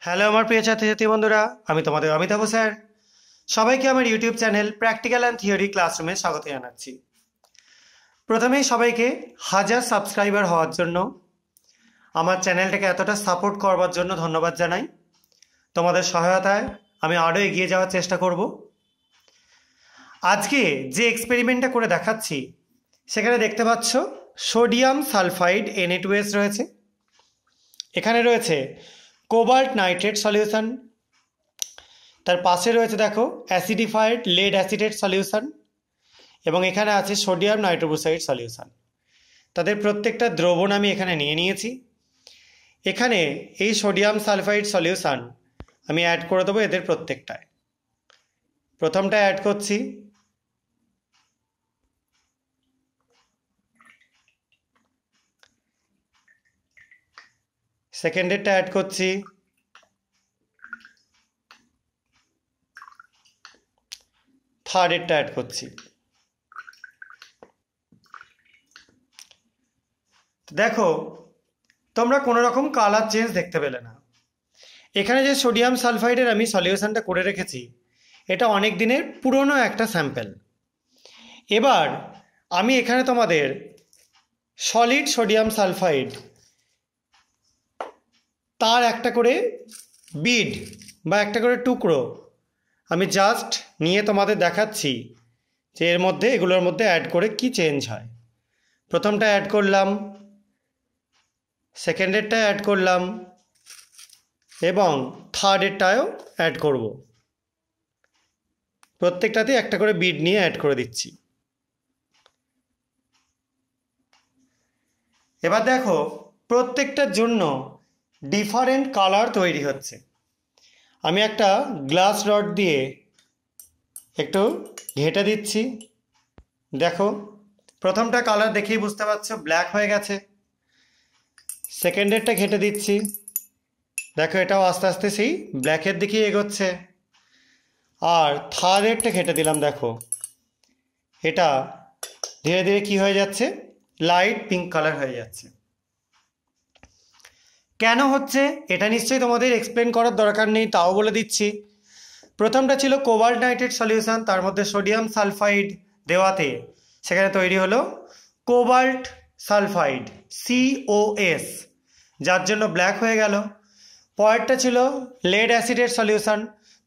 Hello আমার প্রিয় ছাত্রছাত্রী বন্ধুরা, আমি তোমাদের অমিতাভ স্যার। সবাইকে আমার YouTube channel practical and theory ক্লাসরুমে স্বাগত জানাচ্ছি। প্রথমেই সবাইকে হাজার সাবস্ক্রাইবার হওয়ার জন্য, আমার চ্যানেলটাকে এতটা সাপোর্ট করবার জন্য ধন্যবাদ জানাই। তোমাদের সহায়তায় আমি আরও এগিয়ে যাওয়ার চেষ্টা করব। আজকে যে এক্সপেরিমেন্টটা করে দেখাচ্ছি সেখানে দেখতে পাচ্ছ সোডিয়াম সালফাইড Na2S রয়েছে, এখানে রয়েছে কোবাল্ট নাইট্রেট সলিউশন, তার পাশে রয়েছে দেখো অ্যাসিডিফাইড লেড অ্যাসিডেট সলিউশন, এবং এখানে আছে সোডিয়াম নাইট্রোবুসাইড সলিউশন। তাদের প্রত্যেকটা দ্রবণ আমি এখানে নিয়ে নিয়েছি। এখানে এই সোডিয়াম সালফাইড সলিউশন আমি অ্যাড করে দেবো এদের প্রত্যেকটায়। প্রথমটা অ্যাড করছি, সেকেন্ডেরটা অ্যাড করছি, থার্ডেরটা অ্যাড করছি। দেখো তোমরা কোনো রকম কালার চেঞ্জ দেখতে পেলে না। এখানে যে সোডিয়াম সালফাইডের আমি সলিউশনটা করে রেখেছি এটা অনেক দিনের পুরনো একটা স্যাম্পল। এবার আমি এখানে তোমাদের সলিড সোডিয়াম সালফাইড তার একটা করে বিড বা একটা করে টুকরো আমি জাস্ট নিয়ে তোমাদের দেখাচ্ছি যে এর মধ্যে এগুলোর মধ্যে অ্যাড করে কি চেঞ্জ হয়। প্রথমটা অ্যাড করলাম, সেকেন্ডেরটা অ্যাড করলাম এবং থার্ডেরটাও অ্যাড করব। প্রত্যেকটাতে একটা করে বিড নিয়ে অ্যাড করে দিচ্ছি। এবার দেখো প্রত্যেকটার জন্য ডিফারেন্ট কালার তৈরি হচ্ছে। আমি একটা গ্লাস রড দিয়ে একটু ঘেঁটে দিচ্ছি। দেখো প্রথমটা কালার দেখেই বুঝতে পারছো ব্ল্যাক হয়ে গেছে। সেকেন্ডেরটা ঘেঁটে দিচ্ছি, দেখো এটাও আস্তে আস্তে সেই ব্ল্যাকের দিকেই এগোচ্ছে। আর থার্ডেরটা ঘেঁটে দিলাম, দেখো এটা ধীরে ধীরে কি হয়ে যাচ্ছে, লাইট পিঙ্ক কালার হয়ে যাচ্ছে। কেন হচ্ছে এটা নিশ্চয়ই তোমাদের এক্সপ্লেন করার দরকার নেই, তাও বলে দিচ্ছি। প্রথমটা ছিল কোবাল্ট নাইট্রেট সলিউশন, তার মধ্যে সোডিয়াম সালফাইড দেওয়াতে সেখানে তৈরি হলো কোবাল্ট সালফাইড COS, যার জন্য ব্ল্যাক হয়ে গেল। পরেরটা ছিল লেড অ্যাসিডেট সলিউশন,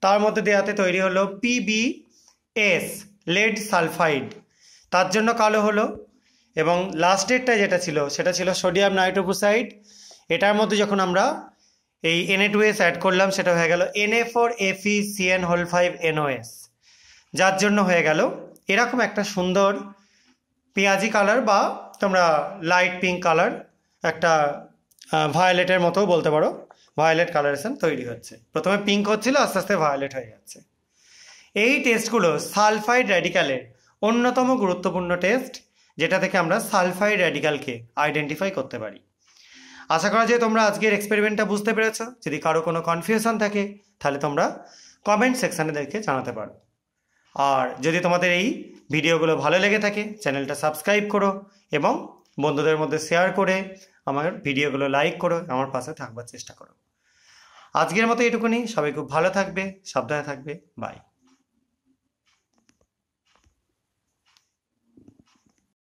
তার মধ্যে দেওয়াতে তৈরি হলো PbS লেড সালফাইড, তার জন্য কালো হলো। এবং লাস্টেরটা যেটা ছিল সেটা ছিল সোডিয়াম নাইট্রোবুসাইড, এটার মধ্যে যখন আমরা এই Na2S অ্যাড করলাম সেটা হয়ে গেল Na4FeCN5NOS, যার জন্য হয়ে গেল এরকম একটা সুন্দর পেঁয়াজি কালার বা তোমরা লাইট পিঙ্ক কালার, একটা ভায়োলেটের মতো বলতে পারো, ভায়োলেট কালারেশন তৈরি হচ্ছে। প্রথমে পিঙ্ক হচ্ছিল, আস্তে আস্তে ভায়োলেট হয়ে যাচ্ছে। এই টেস্টগুলো সালফাইড র্যাডিক্যালের অন্যতম গুরুত্বপূর্ণ টেস্ট, যেটা থেকে আমরা সালফাইড র্যাডিক্যালকে আইডেন্টিফাই করতে পারি। আশা করা যায় তোমরা আজকের এক্সপেরিমেন্টটা বুঝতে পেরেছো। যদি কারো কোনো কনফিউশন থাকে তাহলে তোমরা কমেন্ট সেকশানে দেখে জানাতে পারো। আর যদি তোমাদের এই ভিডিওগুলো ভালো লেগে থাকে চ্যানেলটা সাবস্ক্রাইব করো এবং বন্ধুদের মধ্যে শেয়ার করে আমার ভিডিওগুলো লাইক করো, আমার পাশে থাকবার চেষ্টা করো। আজকের মতো এটুকুনি। সবাই খুব ভালো থাকবে, সাবধানে থাকবে। বাই।